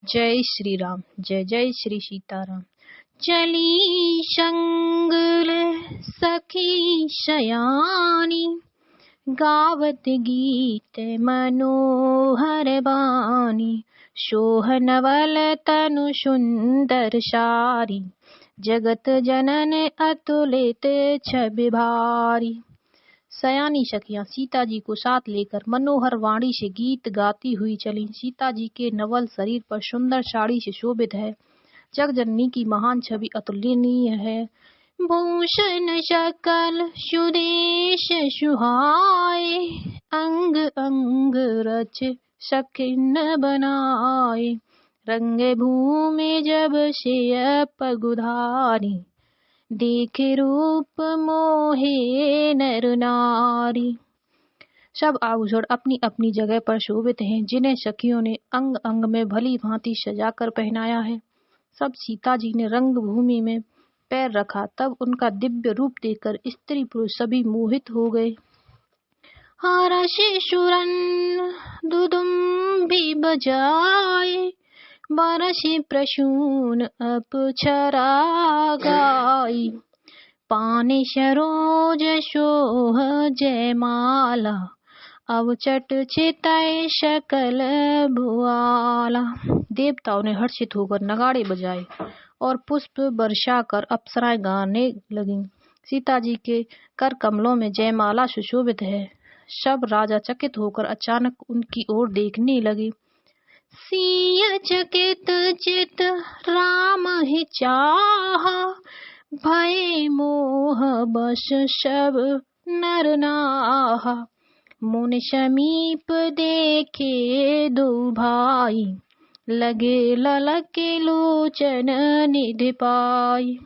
जय श्री राम। जय जय श्री सीताराम। चली संगल सखी शयानी, गावत गीत मनोहर बानी। सोहनवल तनु सुंदर सारी, जगत जनन अतुलित छवि भारी। सयानी सखियां सीता जी को साथ लेकर मनोहर वाणी से गीत गाती हुई चली। सीता जी के नवल शरीर पर सुंदर साड़ी से शोभित है। जगजननी की महान छवि अतुलनीय है। भूषण सकल सुदेश सुहाए, अंग अंग रच सखिन बनाए। रंगे भूमि जब से पगुधारी, देखे रूप मोहे नर नारी। सब आभूषण अपनी अपनी जगह पर शोभित हैं, जिन्हें सखियों ने अंग अंग में भली भांति सजाकर पहनाया है। सब सीता जी ने रंग भूमि में पैर रखा, तब उनका दिव्य रूप देखकर स्त्री पुरुष सभी मोहित हो गए। हर्ष सुरन दुदुम्भी बजाए, बरसे प्रसून अप्सरा गाई। पाने सरोज सोह जयमाला, अवचट चितय सकल भुआला। देवताओं ने हर्षित होकर नगाड़े बजाए और पुष्प वर्षा कर अप्सराएं गाने लगीं। सीता जी के कर कमलों में जयमाला सुशोभित है। सब राजा चकित होकर अचानक उनकी ओर देखने लगे। सिय चकित चित राम ही चाहा, भय मोह बस सब नर नाहा। मुनि समीप देखे दो भाई, लगे ललके लोचन निधि पाई।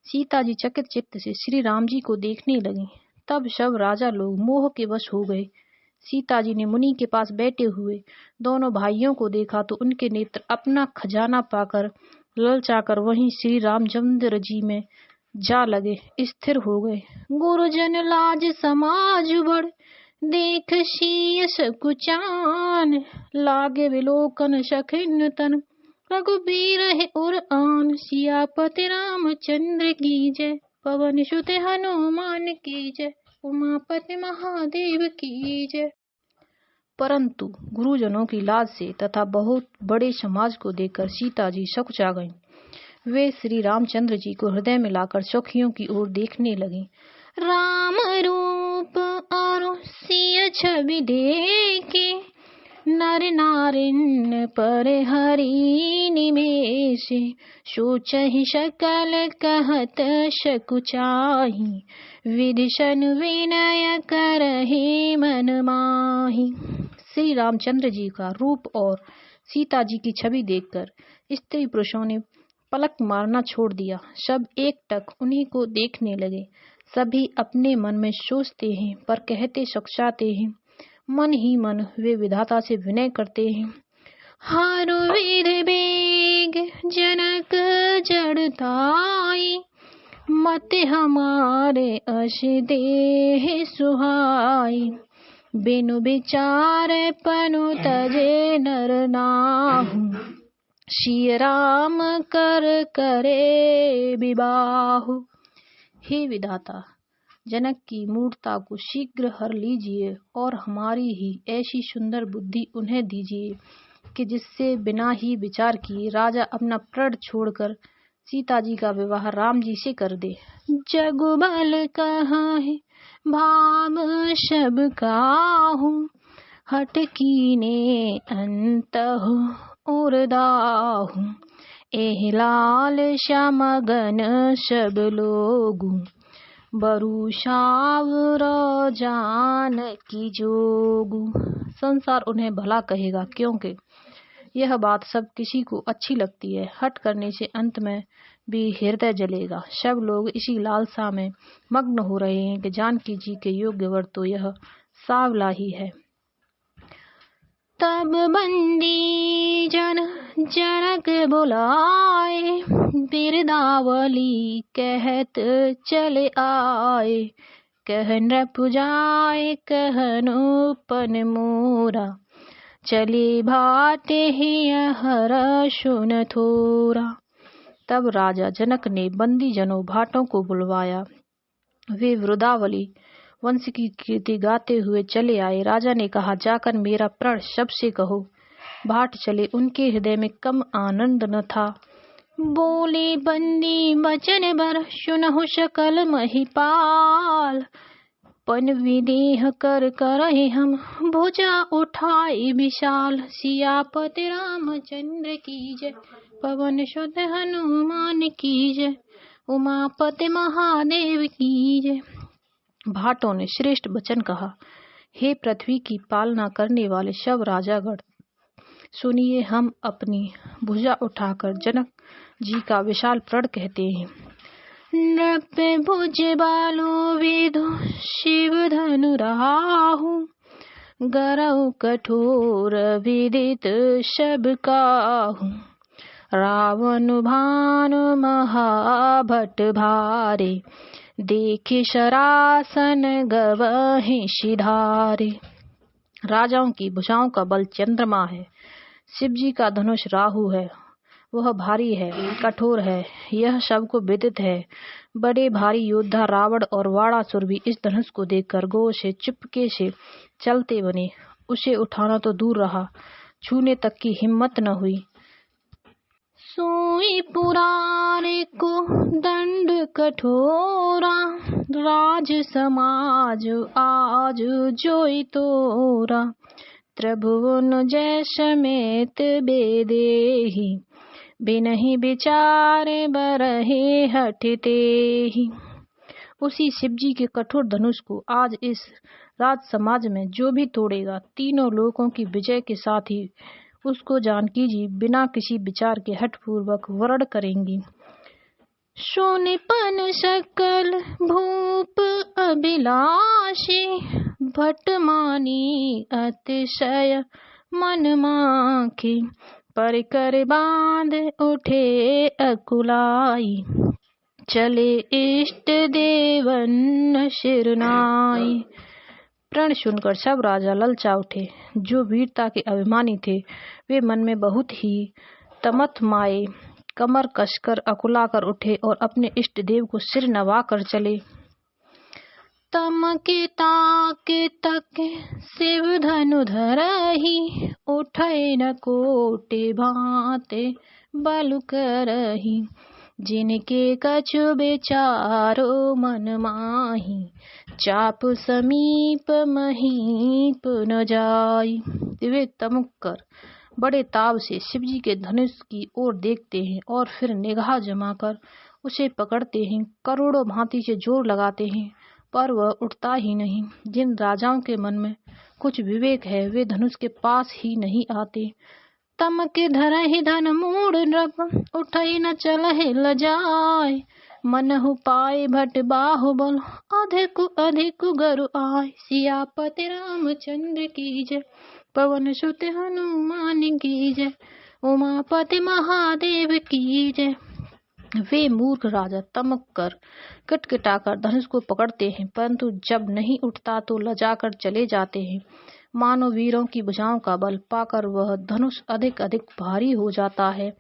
सीता जी चकित चित्त से श्री राम जी को देखने लगी। तब सब राजा लोग मोह के वश हो गए। सीता जी ने मुनि के पास बैठे हुए दोनों भाइयों को देखा तो उनके नेत्र अपना खजाना पाकर ललचाकर वहीं श्री रामचंद्र जी में जा लगे, स्थिर हो गए। गुरुजन लाज समाज बढ़, देख शीय सकुचान। लागे विलोकन सखिन तन, रघुबीर है उर आन। सियापति रामचंद्र की जय, पवन सुत हनुमान की जय, उमापति महादेव की जय। परंतु गुरुजनों की लाज से तथा बहुत बड़े समाज को देखकर सीता जी सकुचा गईं। वे श्री रामचंद्र जी को हृदय में लाकर सखियों की ओर देखने लगी। राम रूप और सिय छवि देखे, नर नारिन पर हरि निमेष। सोचहि सकल कहत सकुचाही, विधिशन विनय करहि मन माही। श्री रामचंद्र जी का रूप और सीता जी की छवि देखकर स्त्री पुरुषों ने पलक मारना छोड़ दिया। सब एकटक उन्हीं को देखने लगे। सभी अपने मन में सोचते हैं पर कहते सकुचाते हैं। मन ही मन वे विधाता से विनय करते हैं। हर विधि बेग जनक जड़ताई, मत हमारे अस देह सुहाई। बिनु विचार पनु तजे नर नाहु, श्री राम कर करे विबाहु। हे विधाता, जनक की मूर्ता को शीघ्र हर लीजिए और हमारी ही ऐसी सुंदर बुद्धि उन्हें दीजिए कि जिससे बिना ही विचार किए राजा अपना प्रण छोड़कर सीता जी का विवाह राम जी से कर दे। जगुबल कहाँ है भाव सब काहू, हट कीने अंतहु उरदाहु। एहि लाल श्यामगन सब लोगु, बरु सावर जानकी जोगु। संसार उन्हें भला कहेगा, क्योंकि यह बात सब किसी को अच्छी लगती है। हट करने से अंत में भी हृदय जलेगा। सब लोग इसी लालसा में मग्न हो रहे हैं कि जानकी जी के योग्य वर तो यह सांवला ही है। तब बंदी जन जनक बुलाए, बिरदावली कहत चले आए। कह नृप जाए कहनु पन मोरा, चले भाटे हर्षुन थोरा। तब राजा जनक ने बंदी जनों भाटों को बुलवाया। वे वृंदावली वंश की कीर्ति गाते हुए चले आए। राजा ने कहा, जाकर मेरा प्रण सबसे कहो। भाट चले, उनके हृदय में कम आनंद न था। बोले बंदी बचन बर, सुनहु सकल महिपाल। पन विदेह कर करहि हम, भुजा उठाई विशाल। सियापति रामचंद्र की जय, पवन सुत हनुमान की जय, उमापति महादेव की जय। भाटों ने श्रेष्ठ वचन कहा। हे पृथ्वी की पालना करने वाले सब राजागण, सुनिए, हम अपनी भुजा उठाकर जनक जी का विशाल प्रण कहते हैं। नृप भुज बालो विदु शिव धनु राहु, गरौ कठोर विदित सब काहू। रावण भानु महाभट भारे, देखे शरासन गवहि सिधारे। राजाओं की भुजाओं का बल चंद्रमा है, शिव जी का धनुष राहु है, वह भारी है, कठोर है, यह सबको विदित है। बड़े भारी योद्धा रावण और वाणासुर भी इस धनुष को देखकर गौ से चुपके से चलते बने। उसे उठाना तो दूर रहा, छूने तक की हिम्मत न हुई। सोई पुराने को दंड कठोरा, राज समाज आज जोई तोरा। त्रिभुवन जय समेत बेदेही, बिनहि विचारे बरहे हठते ही। उसी शिवजी के कठोर धनुष को आज इस राज समाज में जो भी तोड़ेगा, तीनों लोकों की विजय के साथ ही उसको जानकी जी बिना किसी विचार के हठ पूर्वक वरण करेंगी। सोनिपन सकल भूप अभिलाषी, भटमानी अतिशय मन माखी। परिकर बांध उठे अकुलाई, चले इष्ट देवन शिरनाई। प्रण सुनकर सब राजा ललचा उठे। जो वीरता के अभिमानी थे वे मन में बहुत ही तमथमाए, कमर कसकर अकुलाकर उठे और अपने इष्ट देव को सिर नवाकर चले। तमके ताके तके शिव धनु धरहि, उठै न कोटि भांते बलु करहि। जिनके कछु विचारो मन माही, चाप समीप महीप न जाई। वे तमुक कर बड़े ताव से शिवजी के धनुष की ओर देखते हैं और फिर निगाह जमाकर उसे पकड़ते हैं। करोड़ों भांति से जोर लगाते हैं पर वह उठता ही नहीं। जिन राजाओं के मन में कुछ विवेक है वे धनुष के पास ही नहीं आते। तमके धरहि धन मूढ़ नृप, उठई न चलहि लजाय। मनहु पाए भट बाहुबल, अधिक अधिक गरु आय। सियापति रामचंद्र की जय, पवन सुत हनुमान की जय, उमापति महादेव की जय। वे मूर्ख राजा तमक कर किटकिटाकर धनुष को पकड़ते हैं, परंतु जब नहीं उठता तो लजाकर चले जाते हैं। मानो वीरों की भुजाओं का बल पाकर वह धनुष अधिक अधिक भारी हो जाता है।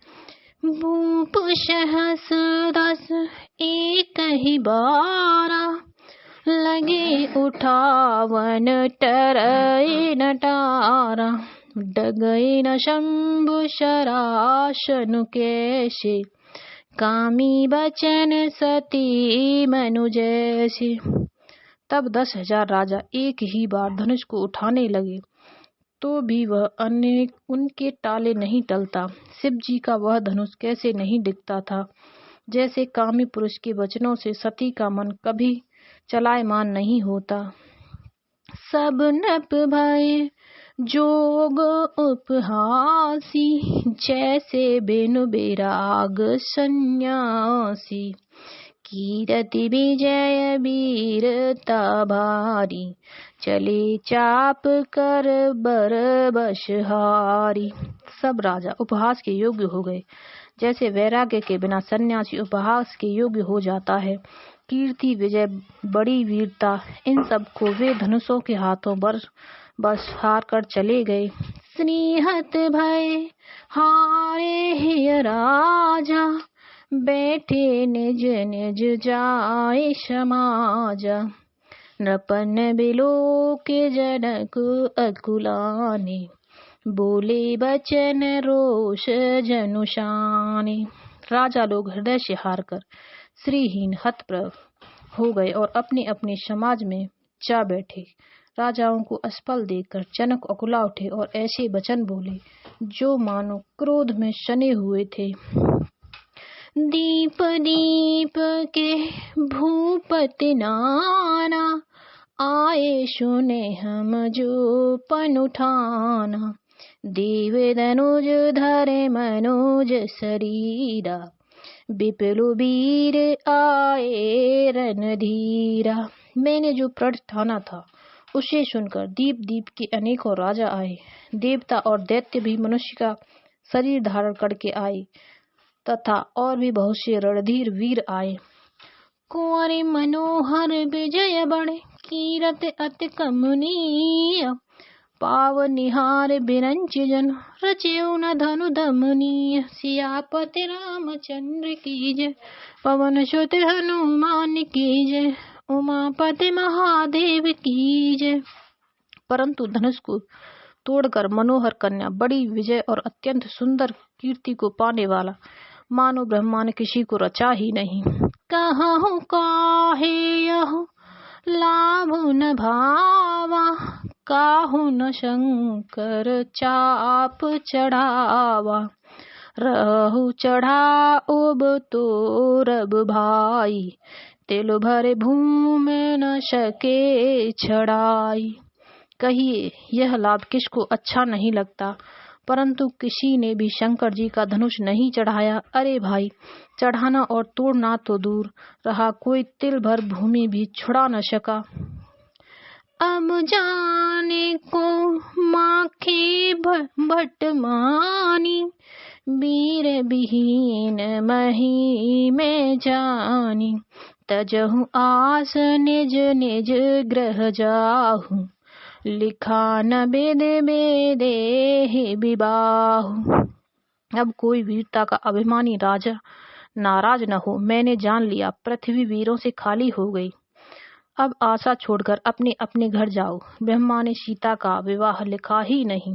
भूप सहस दस एक ही बारा, लगे उठावन टरई न टारा। डगई न शंभु शरासन कैसे, कामी बचन सती मनु जैसे। तब 10,000 राजा एक ही बार धनुष को उठाने लगे तो भी वह अनेक उनके टाले नहीं टलता। शिव जी का वह धनुष कैसे नहीं दिखता था, जैसे कामी पुरुष के वचनों से सती का मन कभी चलायमान नहीं होता। सब नृप भय जोग उपहासी, जैसे बेनु बेराग सन्यासी। कीरति विजय वीरता भारी, चले चाप कर बर बशहारी। सब राजा उपहास के योग्य हो गए, जैसे वैराग्य के बिना सन्यासी उपहास के योग्य हो जाता है। कीर्ति विजय बड़ी वीरता, इन सब को वे धनुषों के हाथों बस हार कर चले गए। स्नेहत भय हारे हिय राजा, बैठे निज निज जाए समाज। नृपन बिलो के जनक अकुलाने, बोले बचन रोष जनुशाने। राजा लोग हृदय से हार कर श्रीहीन हतप्रभ हो गए और अपने अपने समाज में जा बैठे। राजाओं को असफल देखकर जनक अकुला उठे और ऐसे वचन बोले जो मानो क्रोध में सने हुए थे। दीप दीप के भूपति नाना, आए सुने हम जो पन उठाना। देव धनुज धरे मनोज शरीरा, विपुल वीर आए रणधीरा। मैंने जो प्रण ठाना था उसे सुनकर दीप दीप के अनेकों राजा आए। देवता और दैत्य भी मनुष्य का शरीर धारण करके आए तथा और भी बहुत से रणधीर वीर आए। कुंवर मनोहर विजय बण, कीरत अति कमनीय। पाव निहार बिरंच जन, रचेऊ न धनु धमनीय। सियापति रामचंद्र की जय, पवन सुत हनुमान की जय, उमापति महादेव की जय। परंतु धनुष को तोड़कर मनोहर कन्या, बड़ी विजय और अत्यंत सुंदर कीर्ति को पाने वाला मानो ब्रह्मा ने किसी को रचा ही नहीं। कहूँ काहे यहु लाभ न भावा, काहू न शंकर चाप चढ़ावा। रहु चढ़ा उब तो रब भाई, तिल भरे भूम न सके छड़ाई। कहिए यह लाभ किसको अच्छा नहीं लगता, परंतु किसी ने भी शंकर जी का धनुष नहीं चढ़ाया। अरे भाई, चढ़ाना और तोड़ना तो दूर रहा, कोई तिल भर भूमि भी छुड़ा न सका। अब जाने को माखे भट मानी, वीर विहीन मही में जानी। तजहु आस निज निज ग्रह जाहु, लिखा न वेद बेदे विबाहु। अब कोई वीरता का अभिमानी राजा नाराज न हो। मैंने जान लिया पृथ्वी वीरों से खाली हो गई। अब आशा छोड़कर अपने अपने घर जाओ। ब्रह्मा ने सीता का विवाह लिखा ही नहीं।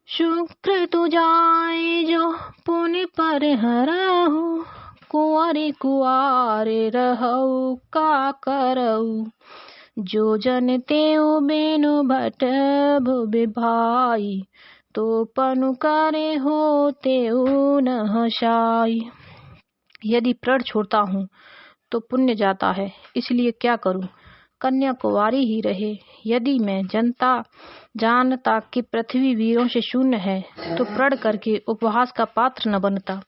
शुक्र तो जाए जो पुण्य पर हरहु, कुंवरे कुआरे रहु का करऊ। जो जन तेऊ बेनु भट भुवि भाई, तो पनु करे हो तेऊ न हसाई। यदि प्रण छोड़ता हूँ तो पुण्य जाता है, इसलिए क्या करूं, कन्या कुंवारी ही रहे। यदि मैं जानता कि पृथ्वी वीरों से शून्य है तो प्रण करके उपहास का पात्र न बनता।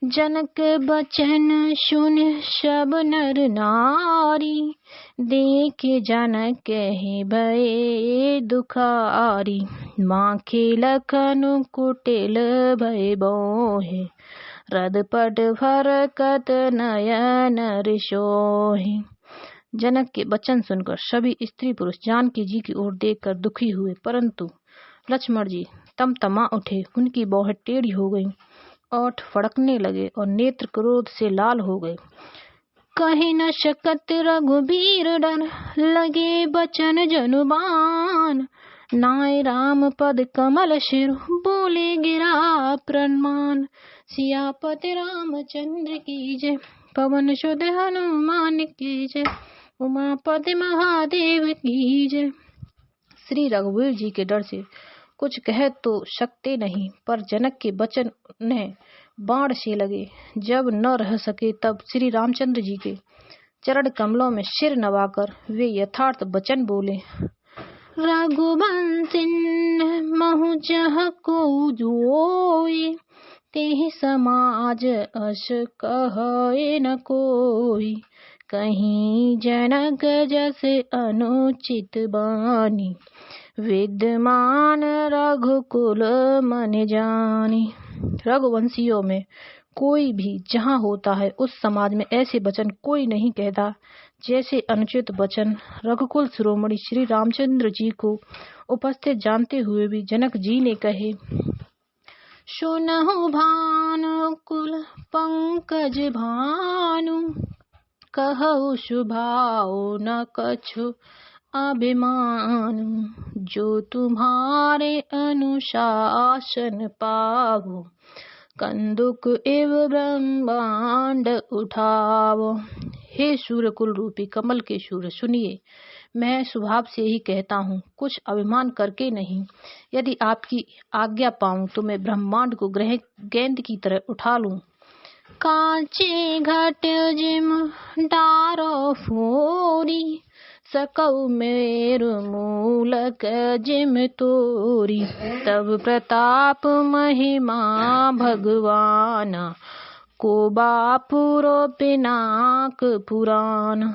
जनक बचन सुन सब नर नारी, देखे जनक ही भये दुखारी। माखे लखन कुटिल भय बोहे, रदपट फरकत नयन रिशोहि। जनक के वचन सुनकर सभी स्त्री पुरुष जानकी जी की ओर देखकर दुखी हुए, परंतु लक्ष्मण जी तमतमा उठे। उनकी बाहें टेढ़ी हो गईं, ओठ फड़कने लगे और नेत्र क्रोध से लाल हो गए। कहीं न शकत रघुबीर डर, लगे बचन जनुबान। नाय राम पद कमल शिर, बोले गिरा प्रणाम। सियापति रामचंद्र की जय, पवन सुत हनुमान की जय, उमापति महादेव की जय। श्री रघुवीर जी के डर से कुछ कह तो सकते नहीं, पर जनक के वचन उन्हें बाण से लगे। जब न रह सके तब श्री रामचंद्र जी के चरण कमलों में सिर नवाकर वे यथार्थ वचन बोले। रघुवंश महु जह को जोई, तेहि समाज अस कहे न कोई। कहीं जनक जस अनुचित बानी, विद्यमान रघुकुल मन जानी। रघुवंशियों में कोई भी जहाँ होता है उस समाज में ऐसे वचन कोई नहीं कहता जैसे अनुचित वचन रघुकुल शिरोमणि श्री रामचंद्र जी को उपस्थित जानते हुए भी जनक जी ने कहे। सुनहु भानुकुल पंकज भानु, कहु सुभाओ न कछु अभिमानु। जो तुम्हारे अनुशासन पावो, कंदुक एव ब्रह्मांड उठावो। हे सूर्यकुल रूपी कमल के सूर्य, सुनिए, मैं स्वभाव से ही कहता हूँ, कुछ अभिमान करके नहीं। यदि आपकी आज्ञा पाऊं तो मैं ब्रह्मांड को गेंद की तरह उठा लूं। कांचे घट जिम डारो फोरी, सकौ मेरु मूलक जिम तोरी। तब प्रताप महिमा भगवान, को बापुरो पिनाक पुराण।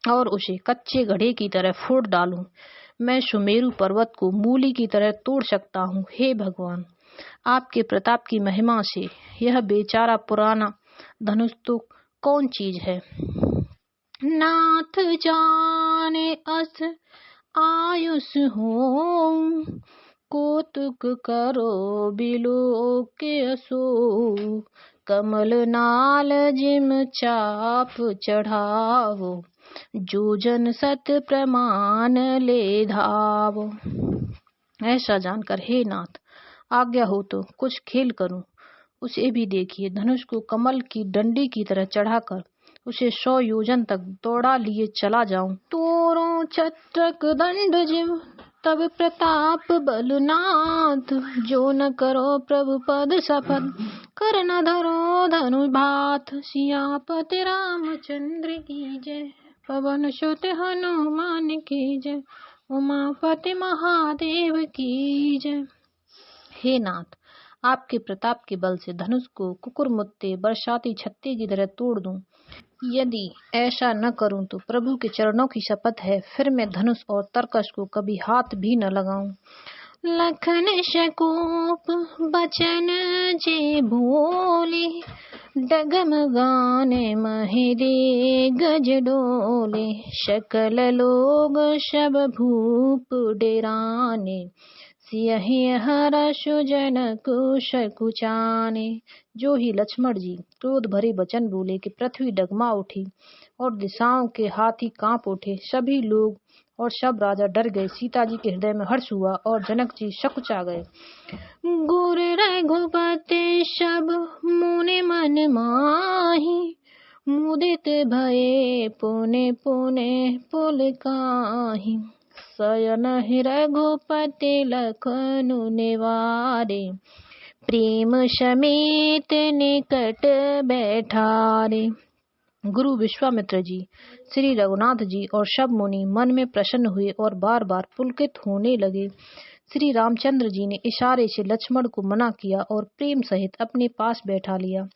और उसे कच्चे घड़े की तरह फोड़ डालूं। मैं सुमेरु पर्वत को मूली की तरह तोड़ सकता हूँ। हे भगवान, आपके प्रताप की महिमा से यह बेचारा पुराना धनुष तो कौन चीज है। नाथ जाने अस आयुष हो, कौतुक करो बिलो के असो। कमल नाल जिम चाप चढ़ावो, जो जन सत प्रमाण ले धावो। ऐसा जानकर हे नाथ, आज्ञा हो तो कुछ खेल करूं। उसे भी देखिए, धनुष को कमल की डंडी की तरह चढ़ाकर उसे 100 योजन तक दौड़ा लिए चला जाऊं। तोरो छत्रक दंड जिम तब प्रताप बलनाथ, जो न करो प्रभु पद सफल, कर न धरो धनु भात। सियापति रामचंद्र की जय, पवन सुत हनुमान की जय, उमापति महादेव की जय। हे नाथ, आपके प्रताप के बल से धनुष को कुकुरमुत्ते बरसाती छत्ते की तरह तोड़ दूं। यदि ऐसा न करूं तो प्रभु के चरणों की शपथ है, फिर मैं धनुष और तरकश को कभी हाथ भी न लगाऊं। लखन शकोप बचन जे भोले, डगमगाने महिदे गज डोले। सकल लोग सब भूप डेराने, सियहि हर्ष जन कुश कुचाने। जो ही लक्ष्मण जी क्रोध भरे वचन बोले कि पृथ्वी डगमा उठी और दिशाओं के हाथी कांप उठे। सभी लोग और सब राजा डर गए। सीता जी के हृदय में हर्ष हुआ और जनक जी सकुचा गए। गुर रघुपति सब मुनि मन माही, मुदित भये पुने पुने पुलकाहि। शयन रघुपति लखनु निवारे, प्रेम समेत निकट बैठारे। गुरु विश्वामित्र जी, श्री रघुनाथ जी और सब मुनि मन में प्रसन्न हुए और बार बार पुलकित होने लगे। श्री रामचंद्र जी ने इशारे से लक्ष्मण को मना किया और प्रेम सहित अपने पास बैठा लिया।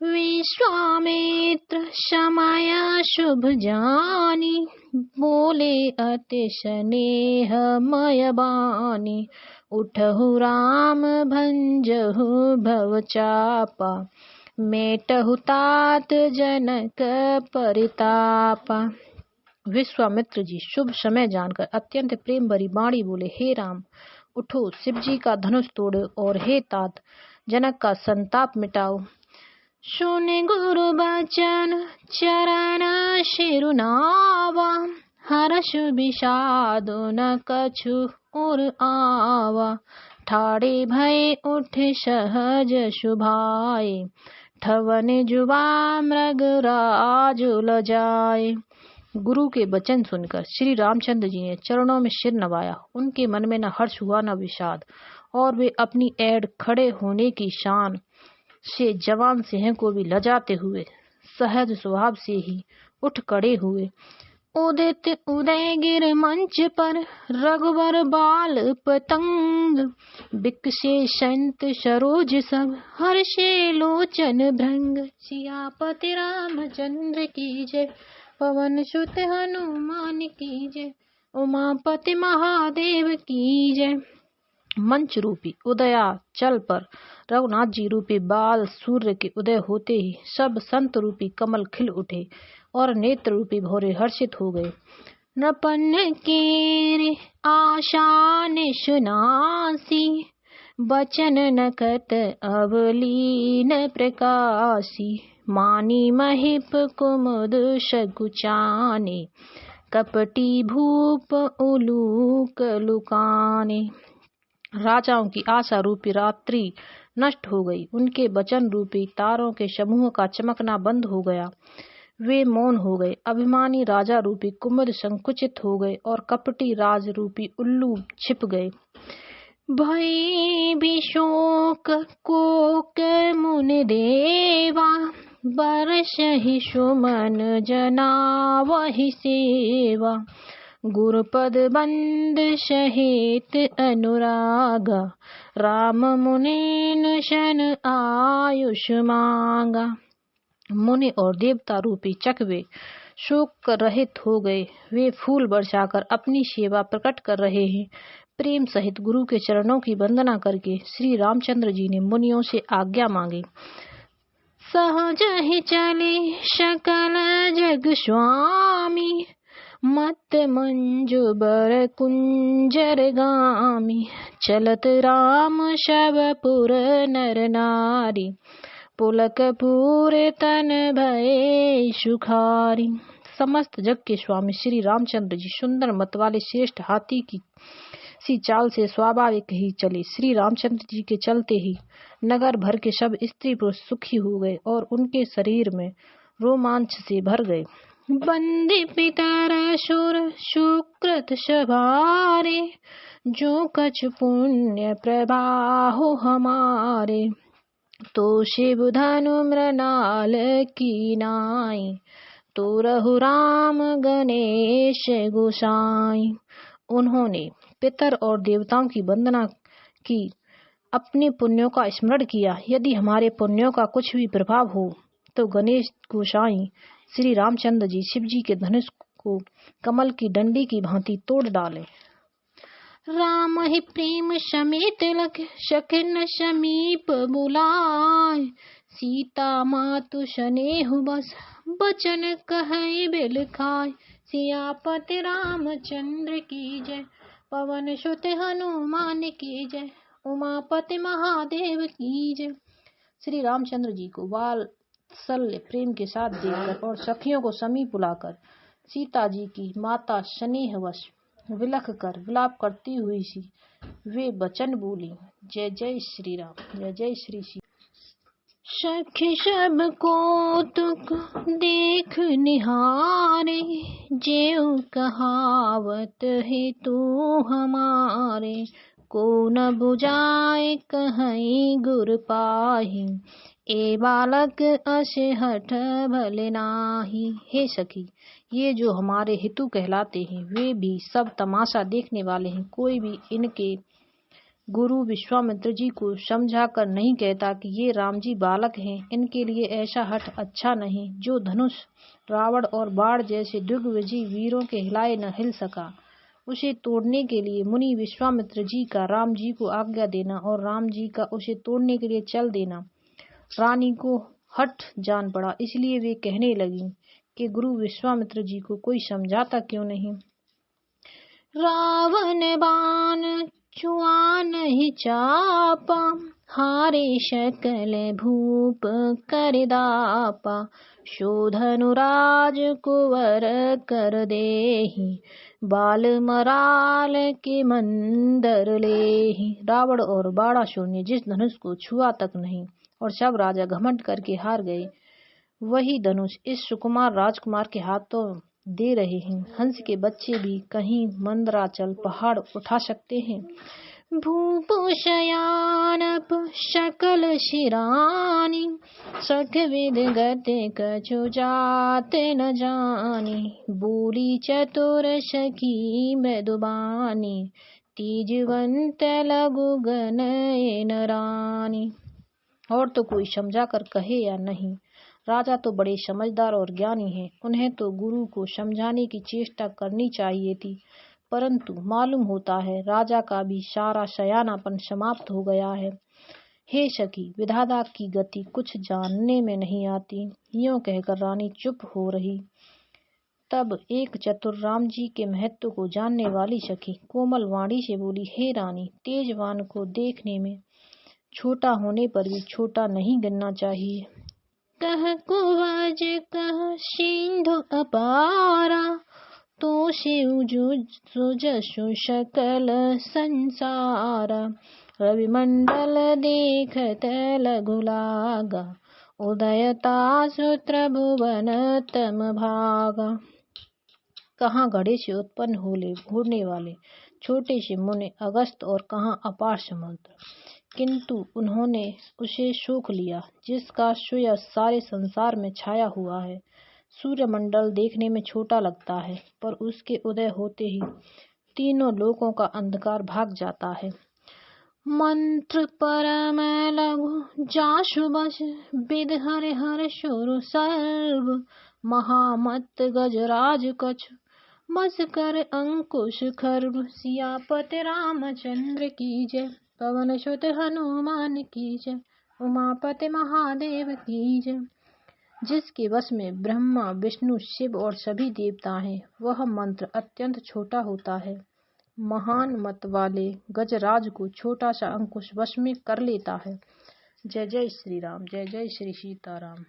विश्वामित्र समय शुभ जानी, बोले अति स्नेह मय बानी। उठहु राम भंजहु भव चापा, मेटहु तात जनक परितापा। विश्वामित्र जी शुभ समय जानकर अत्यंत प्रेम भरी वाणी बोले, हे राम, उठो, शिव जी का धनुष तोड़ो और हे तात, जनक का संताप मिटाओ। सुने गुरु बचन चरण शिरुनावा, हर्ष विषाद न कछु और आवा। ठाड़े भय उठ सहज शुभाए, ठवन जुबा मृग राज लजाए। गुरु के वचन सुनकर श्री रामचंद्र जी ने चरणों में सिर नवाया। उनके मन में न हर्ष हुआ न विषाद, और वे अपनी एड़ खड़े होने की शान से जवान सिंह को भी लजाते हुए सहज स्वभाव से ही उठ खड़े हुए। उदित उदय गिर मंच पर रघुवर बाल पतंग, बिकसे संत सरोज सब हर्षे लोचन भृंग। सियापति रामचंद्र की जय, पवन सुत हनुमान की जय, उमापति महादेव की जय। मंच रूपी उदयाचल पर रघुनाथ जी रूपी बाल सूर्य के उदय होते ही सब संत रूपी कमल खिल उठे और नेत्र रूपी भौरे हर्षित हो गए। नपन केरे आशा निशनासी, बचन नखत अवलीन प्रकाशी। मानी महिप कुमुद शकुचाने, कपटी भूप उलूक लुकाने। राजाओं की आशा रूपी रात्रि नष्ट हो गई, उनके वचन रूपी तारों के समूह का चमकना बंद हो गया, वे मौन हो गए। अभिमानी राजा रूपी कुमुद संकुचित हो गए और कपटी राज रूपी उल्लू छिप गए। भय विशोक कोक मुनि देवा, बरसहि सुमन जना वही सेवा। गुरुपद बंद सहित अनुरागा, राम मुनीन शन आयुष मांगा। मुनि और देवता रूपी चकवे शोक रहित हो गए, वे फूल बरसाकर अपनी सेवा प्रकट कर रहे हैं। प्रेम सहित गुरु के चरणों की वंदना करके श्री रामचंद्र जी ने मुनियों से आज्ञा मांगी। सहज ही चले सकल जग स्वामी, मत मंजु बर कुंजर गामी। चलत राम सब पुर नर नारी, पुलक पूरे तन भये सुखारी। समस्त जग के स्वामी श्री रामचंद्र जी सुंदर मत वाले श्रेष्ठ हाथी की सी चाल से स्वाभाविक ही चले। श्री रामचंद्र जी के चलते ही नगर भर के सब स्त्री पुरुष सुखी हो गए और उनके शरीर में रोमांच से भर गए। बंदी पितर सुर सुकृत सवारे, जो कछ पुण्य प्रभाहो हमारे। तो शिव धनु मृणाल की नाई, तो रहु राम गणेश गोसाई। उन्होंने पितर और देवताओं की वंदना की, अपने पुण्यों का स्मरण किया। यदि हमारे पुण्यों का कुछ भी प्रभाव हो तो गणेश गोसाई श्री रामचंद्र जी शिव जी के धनुष को कमल की डंडी की भांति तोड़ डाले। राम ही प्रेम समेत लख सखन समीप बुलाए, सीता मातु स्नेहु बस बचन कहे बिल खाए। सियापति रामचंद्र की जय, पवन सुत हनुमान की जय, उमापति महादेव की जय। श्री रामचंद्र जी को वात्सल्य प्रेम के साथ देखकर और सखियों को समीप बुलाकर सीता जी की माता स्नेहवश विलख कर विलाप करती हुई सी वे वचन बोली। जय जय श्री राम, जय जय श्री श्री। सखी सब कौतुक देख निहारे, जेऊ कहावत है तू हमारे। को न बुझाए कहीं गुर पाही, ए बालक असे हठ भले नाही। हे सखी, ये जो हमारे हितु कहलाते हैं वे भी सब तमाशा देखने वाले हैं। कोई भी इनके गुरु विश्वामित्र जी को समझा कर नहीं कहता कि ये राम जी बालक हैं। इनके लिए ऐसा हठ अच्छा नहीं। जो धनुष रावण और बाण जैसे दिग्विजयी वीरों के हिलाए न हिल सका, उसे तोड़ने के लिए मुनि विश्वामित्र जी का राम जी को आज्ञा देना और राम जी का उसे तोड़ने के लिए चल देना रानी को हठ जान पड़ा। इसलिए वे कहने लगी कि गुरु विश्वामित्र जी को कोई समझाता क्यों नहीं। रावण बाण छुआ नहीं चापा, हारे शकल भूप कर दापा। शोधनुराज कुंवर कर देहि, बाल मराल के मंदर लेहि। रावण और बाणासुर ने जिस धनुष को छुआ तक नहीं और सब राजा घमंड करके हार गए, वही धनुष इस सुकुमार राजकुमार के हाथों दे रहे हैं। हंस के बच्चे भी कहीं मंदराचल पहाड़ उठा सकते हैं। भूप शयानप शकल शिरानी, सठ विद गति कछु जात न जानी। बोली चतुर सखी मृदुबानी, तीजवंत लघु गनयन रानी। और तो कोई समझा कर कहे या नहीं, राजा तो बड़े समझदार और ज्ञानी हैं, उन्हें तो गुरु को समझाने की चेष्टा करनी चाहिए थी, परंतु मालूम होता है राजा का भी सारा शयानापन समाप्त हो गया है। हे सखी, विधाता की गति कुछ जानने में नहीं आती। यूं कहकर रानी चुप हो रही। तब एक चतुर राम जी के महत्व को जानने वाली सखी कोमल वाणी से बोली, हे रानी, तेजवान को देखने में छोटा होने पर भी छोटा नहीं गिनना चाहिए। कह कुवज कह सिंधु अपारा, तो शिव सुजसु सकल संसारा। रवि मंडल देखत लघु लागा, उदयता सूत्र भुवन तम भागा। कहाँ घड़े से उत्पन्न होने वाले छोटे से मुनि अगस्त और कहाँ अपार समुद्र, किंतु उन्होंने उसे सोख लिया जिसका सुयश सारे संसार में छाया हुआ है। सूर्यमंडल देखने में छोटा लगता है, पर उसके उदय होते ही तीनों लोकों का अंधकार भाग जाता है। मंत्र परम लघु जासु बस, विद हर हर सुर सर्व। महामत गजराज कछु, बस कर अंकुश खर्व। सियापति रामचंद्र की जय, पवन सुत हनुमान की जय, उमापति महादेव की जय। जिसके वश में ब्रह्मा विष्णु शिव और सभी देवता हैं, वह मंत्र अत्यंत छोटा होता है। महान मत वाले गजराज को छोटा सा अंकुश वश में कर लेता है। जय जय श्री राम, जय जय श्री सीताराम।